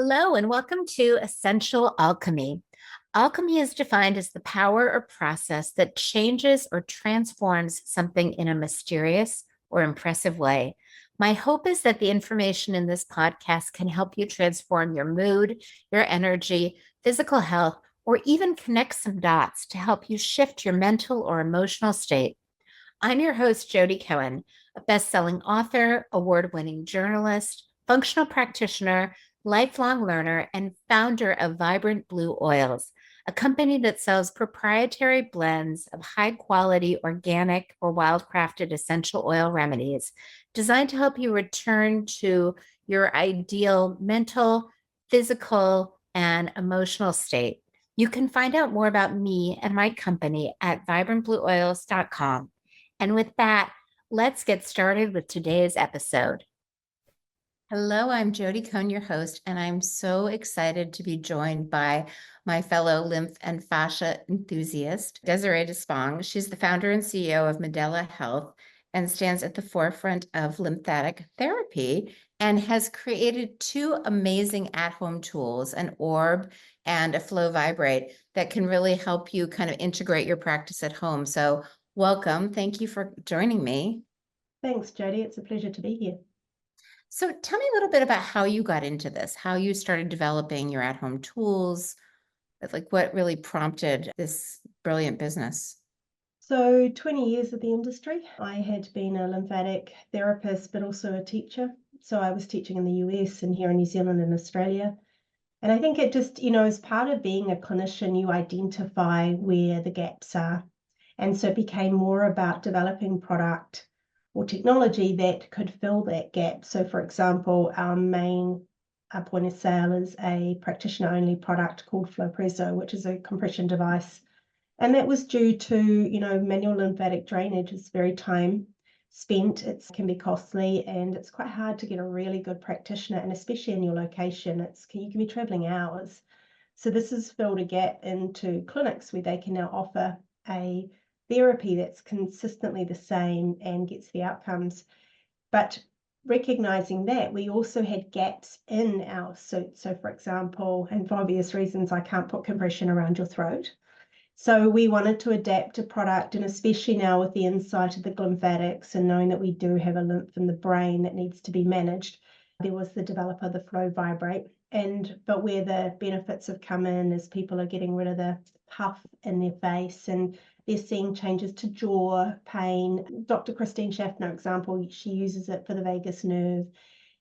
Hello, and welcome to Essential Alchemy. Alchemy is defined as the power or process that changes or transforms something in a mysterious or impressive way. My hope is that the information in this podcast can help you transform your mood, your energy, physical health, or even connect some dots to help you shift your mental or emotional state. I'm your host, Jodi Cohen, a best-selling author, award-winning journalist, functional practitioner, lifelong learner, and founder of Vibrant Blue Oils, a company that sells proprietary blends of high-quality organic or wild-crafted essential oil remedies designed to help you return to your ideal mental, physical, and emotional state. You can find out more about me and my company at vibrantblueoils.com. And with that, let's get started with today's episode. Hello, I'm Jodi Cohen, your host, and I'm so excited to be joined by my fellow lymph and fascia enthusiast, Desiree De Spong. She's the founder and CEO of Medela Health and stands at the forefront of lymphatic therapy and has created two amazing at-home tools, an orb and a flow vibrate, that can really help you kind of integrate your practice at home. So welcome. Thank you for joining me. Thanks, Jodi. It's a pleasure to be here. So tell me a little bit about how you got into this, how you started developing your at-home tools, like what really prompted this brilliant business. So 20 years of the industry. I had been a lymphatic therapist, but also a teacher. So I was teaching in the US and here in New Zealand and Australia. And I think it just, as part of being a clinician, you identify where the gaps are. And so it became more about developing product or technology that could fill that gap. So for example, our main point of sale is a practitioner-only product called Flowpresso, which is a compression device. And that was due to, manual lymphatic drainage is very time spent. It can be costly and it's quite hard to get a really good practitioner, and especially in your location, you can be traveling hours. So this has filled a gap into clinics where they can now offer a therapy that's consistently the same and gets the outcomes. But recognizing that, we also had gaps in our suit. So for example, and for obvious reasons, I can't put compression around your throat. So we wanted to adapt a product, and especially now with the insight of the lymphatics and knowing that we do have a lymph in the brain that needs to be managed, there was the developer, the Flow Vibrate. But where the benefits have come in is people are getting rid of the puff in their face and they're seeing changes to jaw pain. Dr. Christine Schaffner, example, she uses it for the vagus nerve.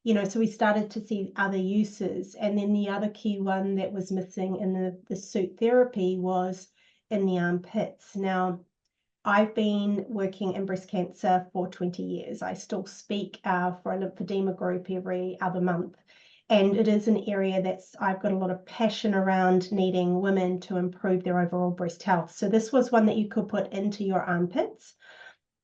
So we started to see other uses. And then the other key one that was missing in the suit therapy was in the armpits. Now, I've been working in breast cancer for 20 years. I still speak for a lymphedema group every other month. And it is an area I've got a lot of passion around, needing women to improve their overall breast health. So this was one that you could put into your armpits.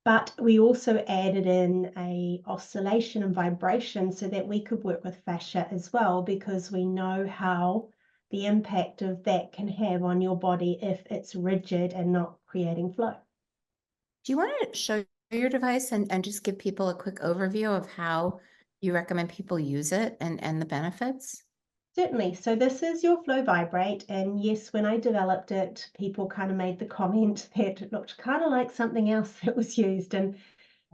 But we also added in a oscillation and vibration so that we could work with fascia as well, because we know how the impact of that can have on your body if it's rigid and not creating flow. Do you want to show your device and just give people a quick overview of how you recommend people use it and the benefits? Certainly. So this is your Flow Vibrate. And yes, when I developed it, people kind of made the comment that it looked kind of like something else that was used. And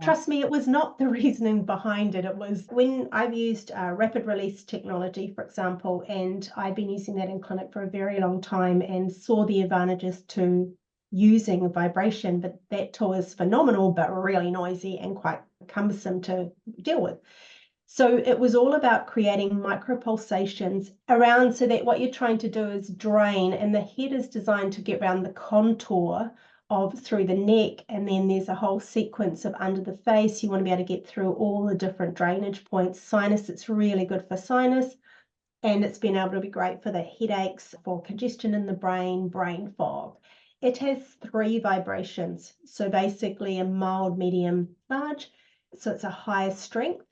trust me, it was not the reasoning behind it. It was when I've used rapid release technology, for example, and I've been using that in clinic for a very long time and saw the advantages to using vibration. But that tool is phenomenal, but really noisy and quite cumbersome to deal with. So it was all about creating micropulsations around, so that what you're trying to do is drain, and the head is designed to get around the contour of through the neck, and then there's a whole sequence of under the face. You want to be able to get through all the different drainage points. Sinus, it's really good for sinus, and it's been able to be great for the headaches, for congestion in the brain fog. It has 3 vibrations, so basically a mild, medium, large. So it's a higher strength.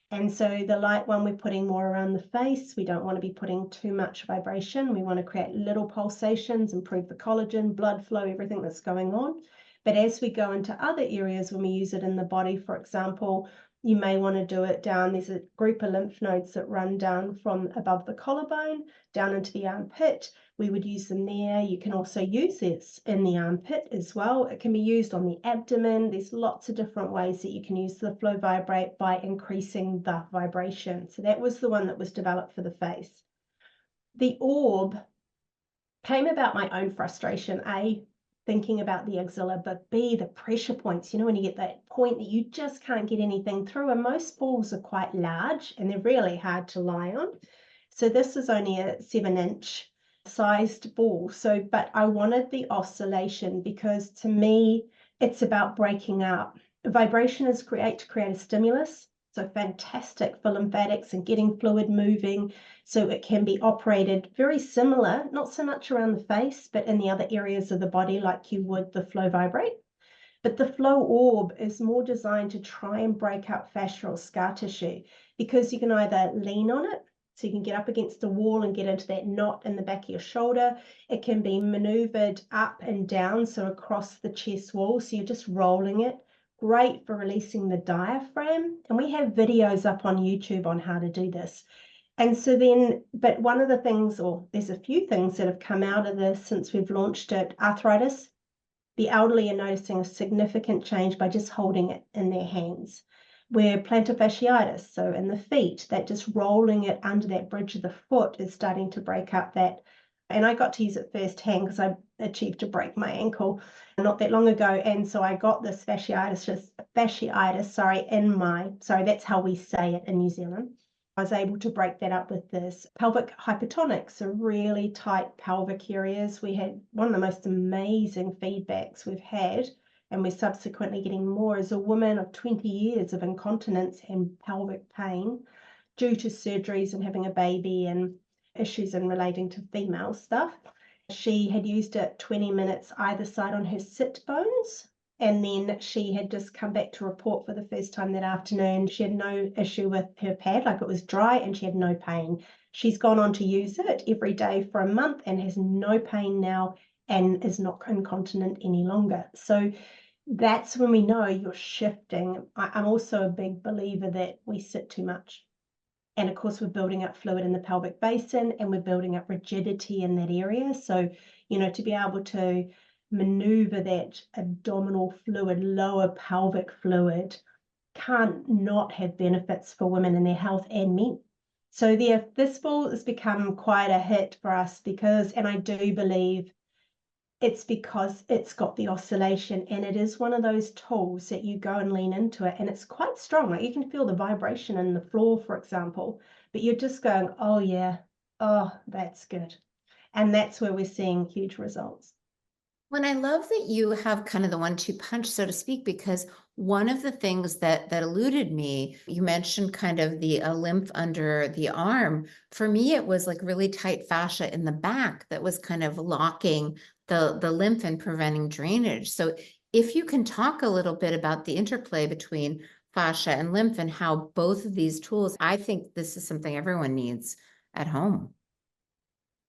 And so the light one, we're putting more around the face. We don't want to be putting too much vibration. We want to create little pulsations, improve the collagen, blood flow, everything that's going on. But as we go into other areas, when we use it in the body, for example, you may want to do it down. There's a group of lymph nodes that run down from above the collarbone down into the armpit. We would use them there. You can also use this in the armpit as well. It can be used on the abdomen. There's lots of different ways that you can use the Flow Vibrate by increasing the vibration. So that was the one that was developed for the face. The orb came about my own frustration, A, thinking about the axilla, but B, the pressure points. You know, when you get that point that you just can't get anything through, and most balls are quite large and they're really hard to lie on. So this is only a 7-inch sized ball. So, but I wanted the oscillation because to me, it's about breaking up. Vibration is to create a stimulus. So fantastic for lymphatics and getting fluid moving. So it can be operated very similar, not so much around the face, but in the other areas of the body, like you would the Flow Vibrate. But the Flow Orb is more designed to try and break up fascial scar tissue, because you can either lean on it, so you can get up against the wall and get into that knot in the back of your shoulder. It can be maneuvered up and down, so across the chest wall, so you're just rolling it. Great for releasing the diaphragm. And we have videos up on YouTube on how to do this. And so then, but one of the things, or there's a few things that have come out of this since we've launched it: arthritis. The elderly are noticing a significant change by just holding it in their hands. Where plantar fasciitis, so in the feet, that just rolling it under that bridge of the foot is starting to break up that. And I got to use it firsthand because I achieved to break my ankle not that long ago. And so I got this fasciitis, that's how we say it in New Zealand. I was able to break that up with this pelvic hypertonics, so really tight pelvic areas. We had one of the most amazing feedbacks we've had, and we're subsequently getting more, as a woman of 20 years of incontinence and pelvic pain due to surgeries and having a baby and issues in relating to female stuff. She had used it 20 minutes either side on her sit bones, and then she had just come back to report for the first time that afternoon. She had no issue with her pad, like it was dry, and she had no pain. She's gone on to use it every day for a month and has no pain now and is not incontinent any longer. So that's when we know you're shifting. I'm also a big believer that we sit too much. And of course, we're building up fluid in the pelvic basin and we're building up rigidity in that area. So, you know, to be able to maneuver that abdominal fluid, lower pelvic fluid, can't not have benefits for women and their health and men. So this ball has become quite a hit for us because, and I do believe it's because it's got the oscillation, and it is one of those tools that you go and lean into it, and it's quite strong. Like you can feel the vibration in the floor, for example, but you're just going, oh yeah, oh, that's good. And that's where we're seeing huge results. When I love that you have kind of the 1-2 punch, so to speak, because one of the things that eluded me, you mentioned kind of the lymph under the arm. For me, it was like really tight fascia in the back that was kind of locking the lymph and preventing drainage. So if you can talk a little bit about the interplay between fascia and lymph and how both of these tools, I think this is something everyone needs at home.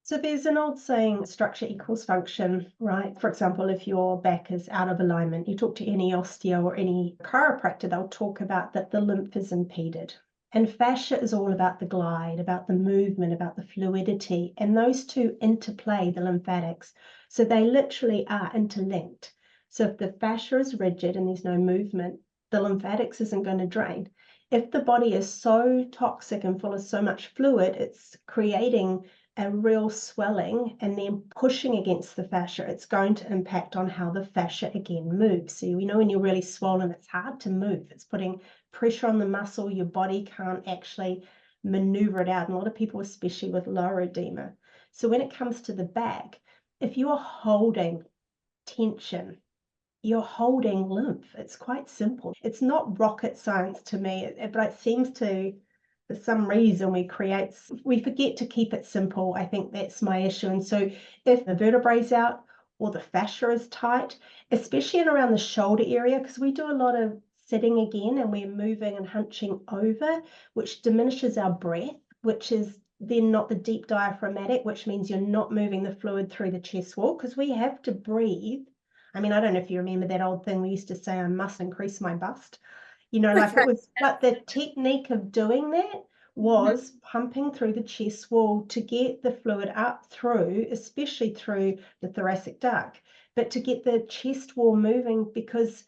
So there's an old saying, structure equals function, right? For example, if your back is out of alignment, you talk to any osteo or any chiropractor, they'll talk about that the lymph is impeded. And fascia is all about the glide, about the movement, about the fluidity, and those two interplay the lymphatics. So they literally are interlinked. So if the fascia is rigid and there's no movement, the lymphatics isn't going to drain. If the body is so toxic and full of so much fluid, it's creating a real swelling and then pushing against the fascia. It's going to impact on how the fascia again moves. So you know when you're really swollen, it's hard to move. It's putting pressure on the muscle. Your body can't actually maneuver it out. And a lot of people, especially with lower edema. So when it comes to the back, if you are holding tension, you're holding lymph. It's quite simple. It's not rocket science to me, but it seems to, for some reason, we forget to keep it simple. I think that's my issue. And so if the vertebrae's out or the fascia is tight, especially in around the shoulder area, because we do a lot of sitting again and we're moving and hunching over, which diminishes our breath, which is then not the deep diaphragmatic, which means you're not moving the fluid through the chest wall, because we have to breathe. I mean, I don't know if you remember that old thing we used to say, I must increase my bust. like it was, but the technique of doing that was pumping through the chest wall to get the fluid up through, especially through the thoracic duct, but to get the chest wall moving, because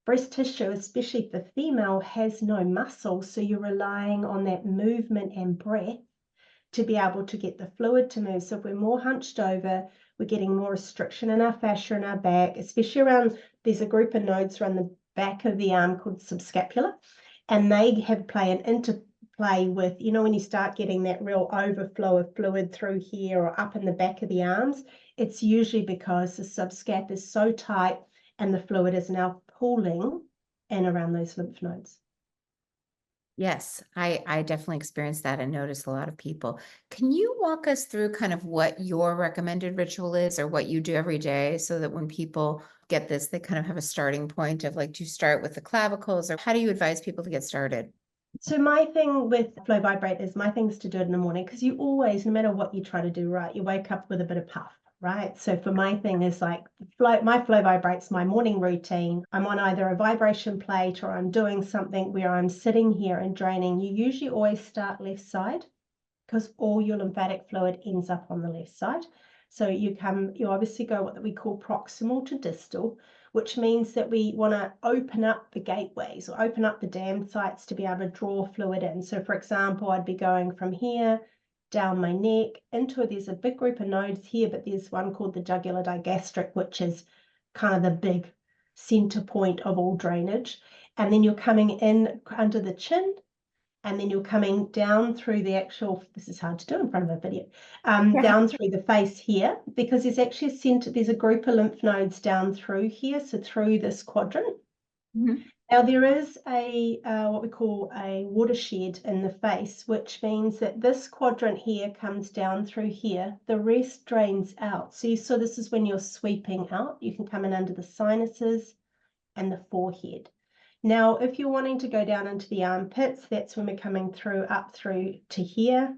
breast tissue, especially for female, has no muscle. So you're relying on that movement and breath to be able to get the fluid to move. So if we're more hunched over, we're getting more restriction in our fascia and our back, especially around, there's a group of nodes around the back of the arm called subscapular, and they have an interplay with, when you start getting that real overflow of fluid through here or up in the back of the arms, it's usually because the subscap is so tight and the fluid is now pooling in around those lymph nodes. Yes, I definitely experienced that and noticed a lot of people. Can you walk us through kind of what your recommended ritual is or what you do every day so that when people get this, they kind of have a starting point of like, do you start with the clavicles or how do you advise people to get started? So my thing with Flow Vibrate is my thing is to do it in the morning, because you always, no matter what you try to do, right, you wake up with a bit of puff, right? So for my thing is like my Flow Vibrate's my morning routine. I'm on either a vibration plate or I'm doing something where I'm sitting here and draining. You usually always start left side, because all your lymphatic fluid ends up on the left side. So you obviously go what we call proximal to distal, which means that we want to open up the gateways or open up the dam sites to be able to draw fluid in. So for example, I'd be going from here down my neck into there's a big group of nodes here, but there's one called the jugular digastric, which is kind of the big center point of all drainage. And then you're coming in under the chin, and then you're coming down through the actual, this is hard to do in front of a video, down through the face here, because there's actually a center, there's a group of lymph nodes down through here, so through this quadrant. Now there is a what we call a watershed in the face, which means that this quadrant here comes down through here, the rest drains out. So you saw this is when you're sweeping out, you can come in under the sinuses and the forehead. Now, if you're wanting to go down into the armpits, that's when we're coming through, up through to here,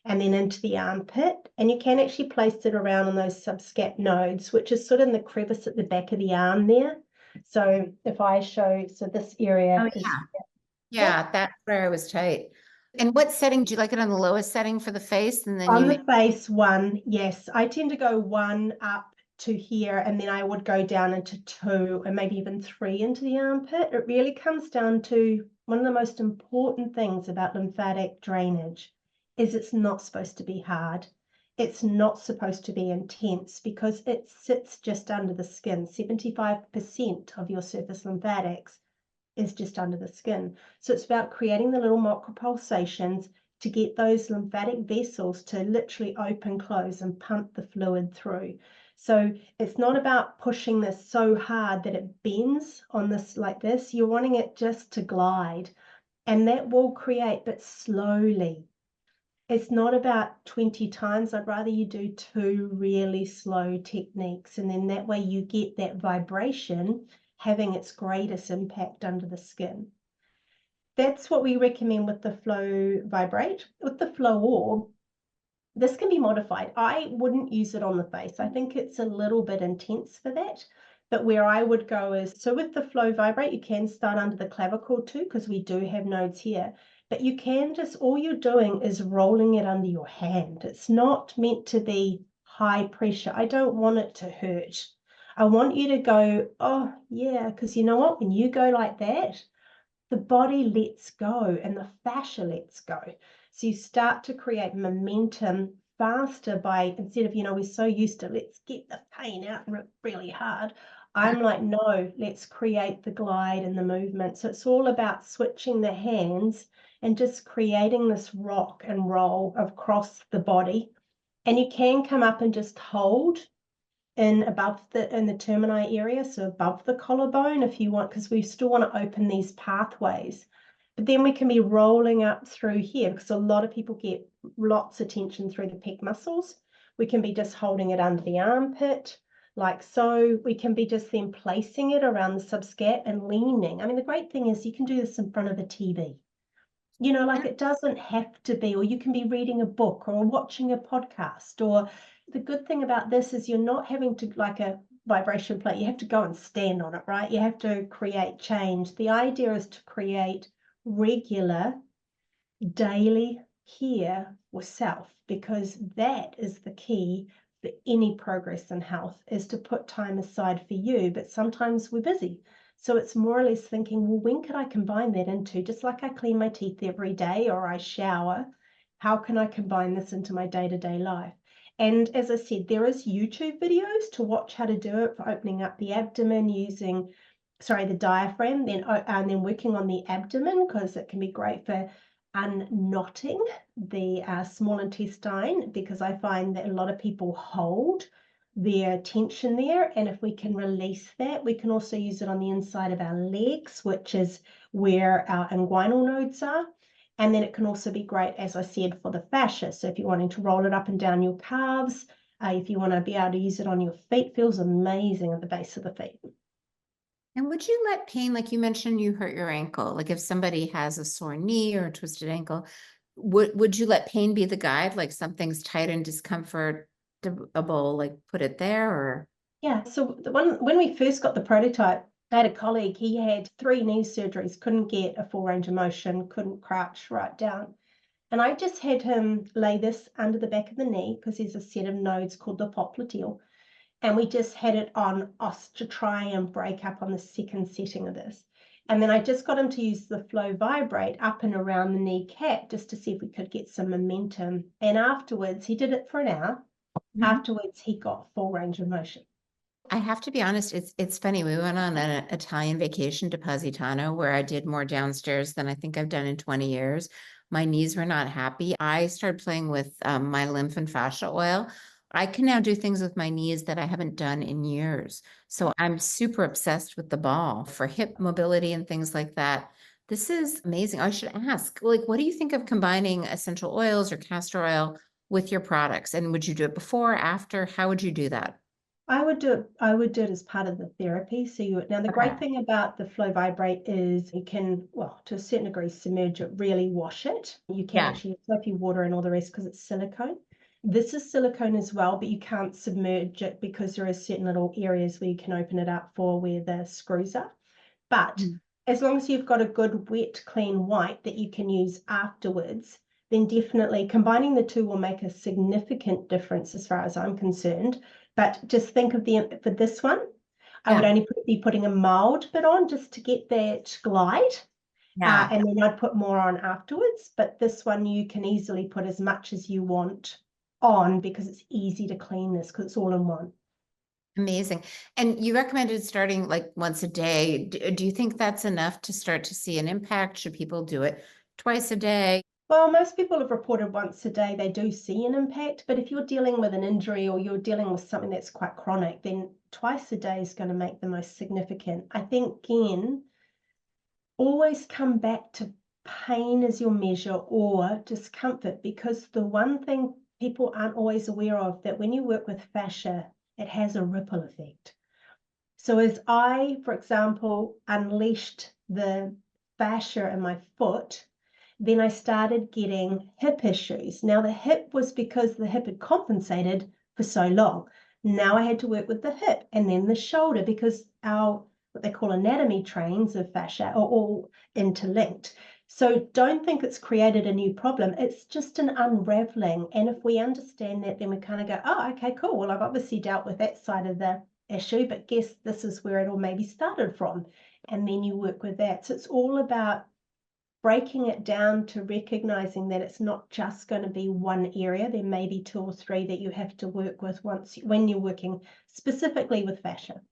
and then into the armpit. And you can actually place it around on those subscap nodes, which is sort of in the crevice at the back of the arm there. So if I show, so this area Oh, is, yeah, that's where I was tight. And what setting do you like it on the lowest setting for the face? And then on you the face one, yes. I tend to go one up to here, and then I would go down into 2 and maybe even 3 into the armpit. It really comes down to one of the most important things about lymphatic drainage is it's not supposed to be hard. It's not supposed to be intense, because it sits just under the skin. 75% of your surface lymphatics is just under the skin. So it's about creating the little micropulsations to get those lymphatic vessels to literally open, close, and pump the fluid through. So it's not about pushing this so hard that it bends on this like this. You're wanting it just to glide, and that will create, but slowly. It's not about 20 times. I'd rather you do 2 really slow techniques, and then that way you get that vibration having its greatest impact under the skin. That's what we recommend with the Flow Vibrate. With the Flow Orb, this can be modified. I wouldn't use it on the face. I think it's a little bit intense for that. But where I would go is, so with the Flow Vibrate, you can start under the clavicle too, because we do have nodes here. But you can just, all you're doing is rolling it under your hand. It's not meant to be high pressure. I don't want it to hurt. I want you to go, oh yeah, because you know what? When you go like that, the body lets go and the fascia lets go. So you start to create momentum faster by, instead of, we're so used to let's get the pain out really hard. I'm like, no, let's create the glide and the movement. So it's all about switching the hands and just creating this rock and roll across the body. And you can come up and just hold in the termini area, so above the collarbone if you want, because we still want to open these pathways. But then we can be rolling up through here, because a lot of people get lots of tension through the pec muscles. We can be just holding it under the armpit, like so. We can be just then placing it around the subscap and leaning. I mean, the great thing is you can do this in front of a TV. Like it doesn't have to be, or you can be reading a book or watching a podcast. Or the good thing about this is you're not having to, like vibration plate. You have to go and stand on it, right? You have to create change. The idea is to create regular daily care for self, because that is the key for any progress in health, is to put time aside for you. But sometimes we're busy. So it's more or less thinking, well, when could I combine that into, just like I clean my teeth every day or I shower, how can I combine this into my day-to-day life? And as I said, there is YouTube videos to watch how to do it, for opening up the abdomen using, sorry, the diaphragm, and then working on the abdomen, because it can be great for unknotting the small intestine, because I find that a lot of people hold their tension there, and if we can release that, we can also use it on the inside of our legs, which is where our inguinal nodes are. And then it can also be great, as I said, for the fascia. So if you're wanting to roll it up and down your calves, if you want to be able to use it on your feet, feels amazing at the base of the feet. And would you let pain, like you mentioned, you hurt your ankle, like if somebody has a sore knee or a twisted ankle, would you let pain be the guide? Like something's tight and discomfortable, like put it there, or? Yeah, so when we first got the prototype, I had a colleague, he had 3 knee surgeries, couldn't get a full range of motion, couldn't crouch right down. And I just had him lay this under the back of the knee, because there's a set of nodes called the popliteal. And we just had it on us to try and break up on the second setting of this. And then I just got him to use the flow vibrate up and around the kneecap, just to see if we could get some momentum. And afterwards, he did it for an hour. Afterwards, he got full range of motion. I have to be honest, it's funny. We went on an Italian vacation to Positano where I did more downstairs than I think I've done in 20 years. My knees were not happy. I started playing with my lymph and fascia oil. I can now do things with my knees that I haven't done in years. So I'm super obsessed with the ball for hip mobility and things like that. This is amazing. I should ask, like, what do you think of combining essential oils or castor oil with your products? And would you do it before, after? How would you do that? I would do it as part of the therapy. So now the Okay. great thing about the Flow Vibrate is you can, well, to a certain degree, submerge it, really wash it. You can Yeah. actually use soapy water and all the rest, because it's silicone. This is silicone as well, but you can't submerge it because there are certain little areas where you can open it up for where the screws are. But as long as you've got a good, wet, clean wipe that you can use afterwards, then definitely combining the two will make a significant difference as far as I'm concerned. But just think of for this one, I would Yeah. only be putting a mild bit on just to get that glide. Yeah. And then I'd put more on afterwards. But this one, you can easily put as much as you want on, because it's easy to clean this, because it's all in one. Amazing. And you recommended starting like once a day. Do you think that's enough to start to see an impact? Should people do it twice a day? Well, most people have reported once a day they do see an impact, but if you're dealing with an injury or you're dealing with something that's quite chronic, then twice a day is going to make the most significant. I think, again, always come back to pain as your measure, or discomfort, because the one thing people aren't always aware of, that when you work with fascia, it has a ripple effect. So as I, for example, unleashed the fascia in my foot, then I started getting hip issues. Now, the hip was because the hip had compensated for so long. Now I had to work with the hip and then the shoulder, because our, what they call anatomy trains of fascia, are all interlinked. So don't think it's created a new problem. It's just an unraveling. And if we understand that, then we kind of go, oh, okay, cool. Well, I've obviously dealt with that side of the issue, but guess this is where it all maybe started from. And then you work with that. So it's all about breaking it down to recognizing that it's not just going to be one area. There may be 2 or 3 that you have to work with when you're working specifically with fascia.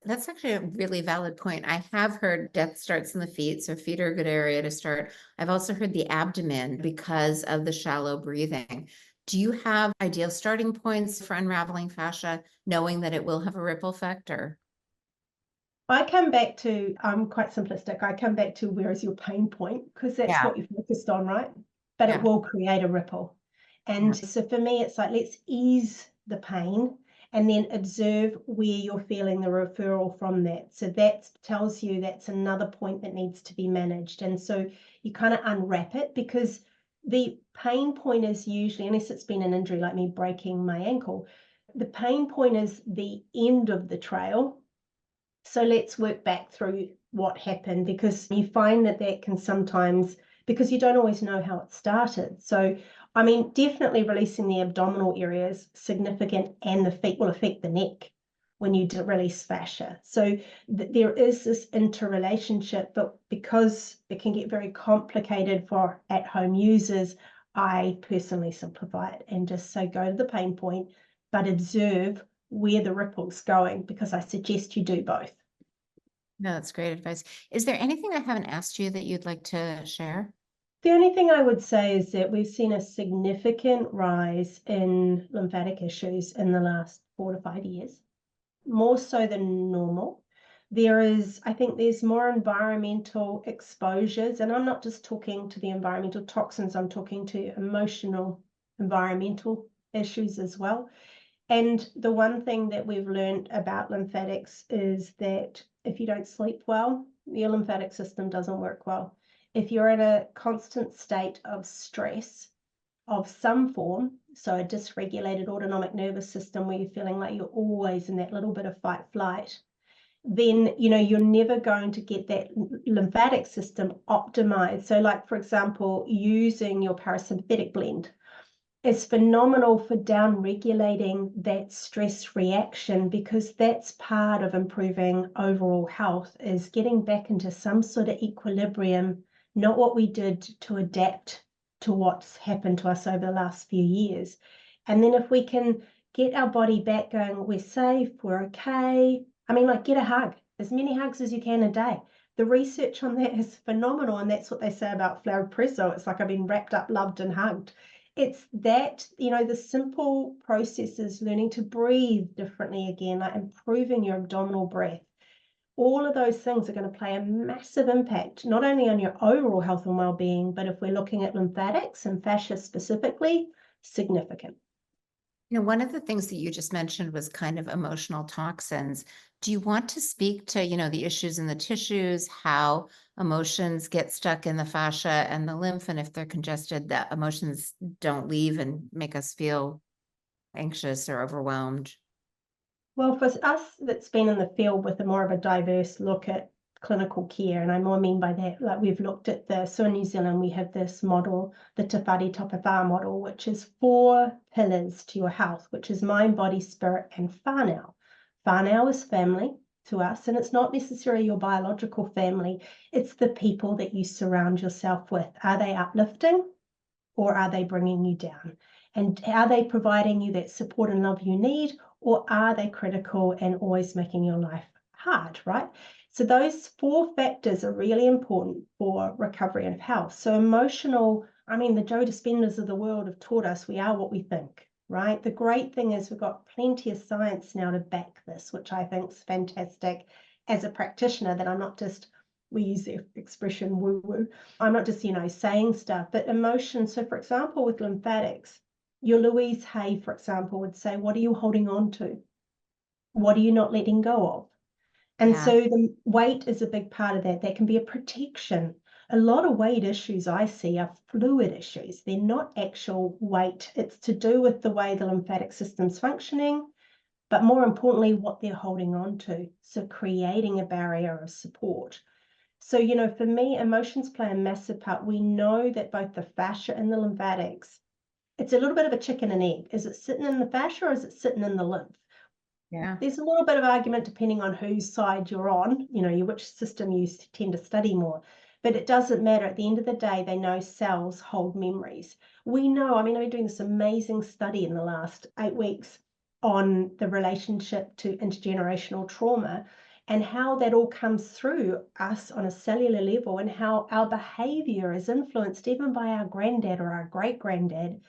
That's actually a really valid point. I have heard death starts in the feet, so feet are a good area to start. I've also heard the abdomen because of the shallow breathing. Do you have ideal starting points for unraveling fascia, knowing that it will have a ripple effect, or? I come back to, I'm quite simplistic. I come back to, where is your pain point? Because that's Yeah. what you're focused on, right? But it Yeah. will create a ripple. And so for me, it's like, let's ease the pain and then observe where you're feeling the referral from that. So that tells you that's another point that needs to be managed. And so you kind of unwrap it, because the pain point is usually, unless it's been an injury like me breaking my ankle, The pain point is the end of the trail. So let's work back through what happened, because you find that that can sometimes, because you don't always know how it started. So, I mean, definitely releasing the abdominal area is significant, and the feet will affect the neck when you release fascia. So there is this interrelationship, but because it can get very complicated for at-home users, I personally simplify it and just say go to the pain point, but observe where the ripple's going, because I suggest you do both. No, that's great advice. Is there anything I haven't asked you that you'd like to share? The only thing I would say is that we've seen a significant rise in lymphatic issues in the last 4 to 5 years, more so than normal. I think there's more environmental exposures, and I'm not just talking to the environmental toxins, I'm talking to emotional environmental issues as well. And the one thing that we've learned about lymphatics is that if you don't sleep well, your lymphatic system doesn't work well. If you're in a constant state of stress of some form, so a dysregulated autonomic nervous system where you're feeling like you're always in that little bit of fight flight, then you're never going to get that lymphatic system optimized. So like, for example, using your parasympathetic blend is phenomenal for down regulating that stress reaction, because that's part of improving overall health, is getting back into some sort of equilibrium, not what we did to adapt to what's happened to us over the last few years. And then if we can get our body back going, we're safe, we're okay. I mean, like, get a hug, as many hugs as you can a day. The research on that is phenomenal, and that's what they say about flower presso. It's like I've been wrapped up, loved, and hugged. It's that, the simple processes, learning to breathe differently again, like improving your abdominal breath. All of those things are going to play a massive impact, not only on your overall health and well-being, but if we're looking at lymphatics and fascia specifically, significant. One of the things that you just mentioned was kind of emotional toxins. Do you want to speak to, the issues in the tissues, how emotions get stuck in the fascia and the lymph, and if they're congested, that emotions don't leave and make us feel anxious or overwhelmed? Well, for us that's been in the field with a more of a diverse look at clinical care, and I more mean by that, like we've looked at so in New Zealand, we have this model, the Te Whare Topawha model, which is 4 pillars to your health, which is mind, body, spirit, and whānau. Whānau is family to us, and it's not necessarily your biological family, it's the people that you surround yourself with. Are they uplifting, or are they bringing you down? And are they providing you that support and love you need, or are they critical and always making your life hard, right? So those 4 factors are really important for recovery and health. So emotional, I mean, the Jodi Spenders of the world have taught us we are what we think, right? The great thing is we've got plenty of science now to back this, which I think is fantastic as a practitioner, that I'm not just, we use the expression woo-woo, I'm not just, saying stuff, but emotion. So for example, with lymphatics, your Louise Hay, for example, would say, what are you holding on to? What are you not letting go of? And Yeah. so the weight is a big part of that. That can be a protection. A lot of weight issues I see are fluid issues. They're not actual weight. It's to do with the way the lymphatic system's functioning, but more importantly, what they're holding on to. So creating a barrier of support. So, for me, emotions play a massive part. We know that both the fascia and the lymphatics, it's a little bit of a chicken and egg. Is it sitting in the fascia, or is it sitting in the lymph? Yeah. There's a little bit of argument depending on whose side you're on, which system you tend to study more. But it doesn't matter. At the end of the day, they know cells hold memories. We know, I've been doing this amazing study in the last 8 weeks on the relationship to intergenerational trauma and how that all comes through us on a cellular level, and how our behavior is influenced even by our granddad or our great granddad,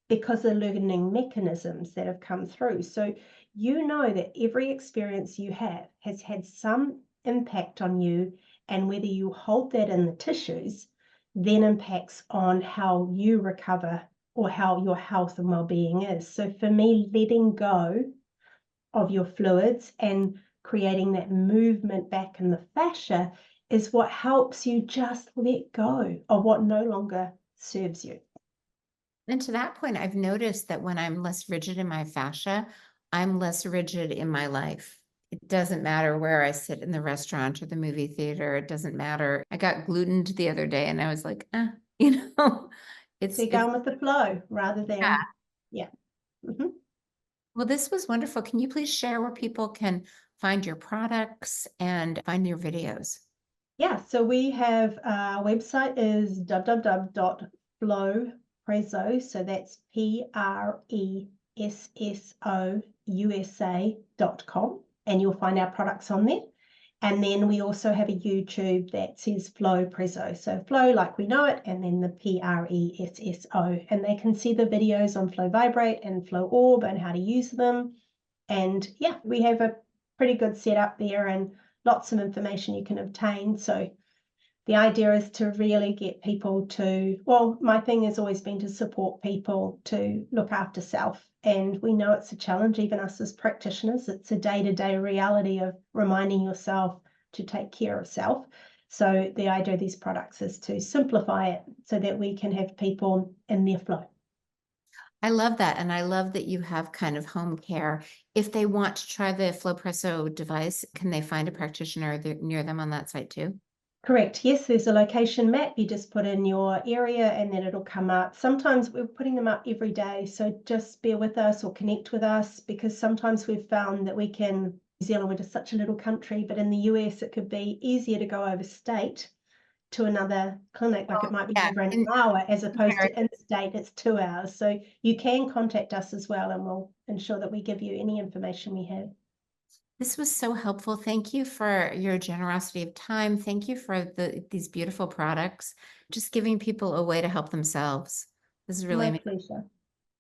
because of learning mechanisms that have come through. So that every experience you have has had some impact on you, and whether you hold that in the tissues then impacts on how you recover or how your health and well-being is. So for me, letting go of your fluids and creating that movement back in the fascia is what helps you just let go of what no longer serves you. And to that point, I've noticed that when I'm less rigid in my fascia, I'm less rigid in my life. It doesn't matter where I sit in the restaurant or the movie theater. It doesn't matter. I got glutened the other day and I was like, you know, So you're it's going with the flow rather yeah. than, yeah. Mhm. Well, this was wonderful. Can you please share where people can find your products and find your videos? Yeah, so we have our website is www.flowpresso, so that's PRESSOUSA.com, and you'll find our products on there. And then we also have a YouTube that says Flow Presso. So flow like we know it, and then the PRESSO. And they can see the videos on Flow Vibrate and Flow Orb and how to use them. And yeah, we have a pretty good setup there and lots of information you can obtain. So the idea is to really get people to, well, my thing has always been to support people to look after self. And we know it's a challenge, even us as practitioners. It's a day-to-day reality of reminding yourself to take care of self. So the idea of these products is to simplify it so that we can have people in their flow. I love that. And I love that you have kind of home care. If they want to try the Flowpresso device, can they find a practitioner near them on that site too? Correct. Yes, there's a location map. You just put in your area and then it'll come up. Sometimes we're putting them up every day. So just bear with us or connect with us, because sometimes we've found that we can, New Zealand, we're just such a little country, but in the US, it could be easier to go overstate to another clinic. Like it might be Yeah. over an hour as opposed to in state, it's 2 hours. So you can contact us as well, and we'll ensure that we give you any information we have. This was so helpful. Thank you for your generosity of time. Thank you for these beautiful products, just giving people a way to help themselves. This is really My amazing. pleasure.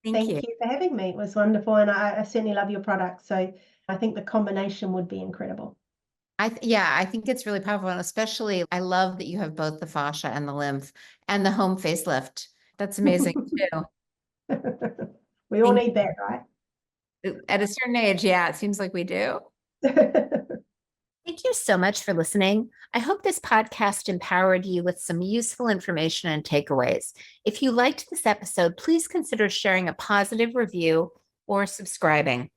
Thank you. Thank you for having me. It was wonderful, and I certainly love your product. So I think the combination would be incredible. Yeah, I think it's really powerful. And especially, I love that you have both the fascia and the lymph and the home facelift. That's amazing too. We all Thank need that, right? you. At a certain age, yeah, it seems like we do. Thank Thank you so much for listening. I hope this podcast empowered you with some useful information and takeaways. If you liked this episode, please consider sharing a positive review or subscribing.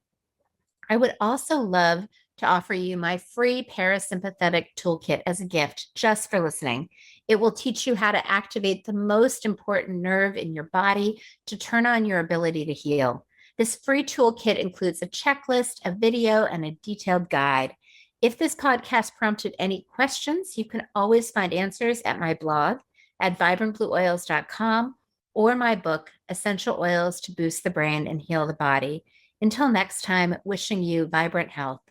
I would also love to offer you my free parasympathetic toolkit as a gift just for listening. It will teach you how to activate the most important nerve in your body to turn on your ability to heal. This free toolkit includes a checklist, a video, and a detailed guide. If this podcast prompted any questions, you can always find answers at my blog at vibrantblueoils.com or my book, Essential Oils to Boost the Brain and Heal the Body. Until next time, wishing you vibrant health.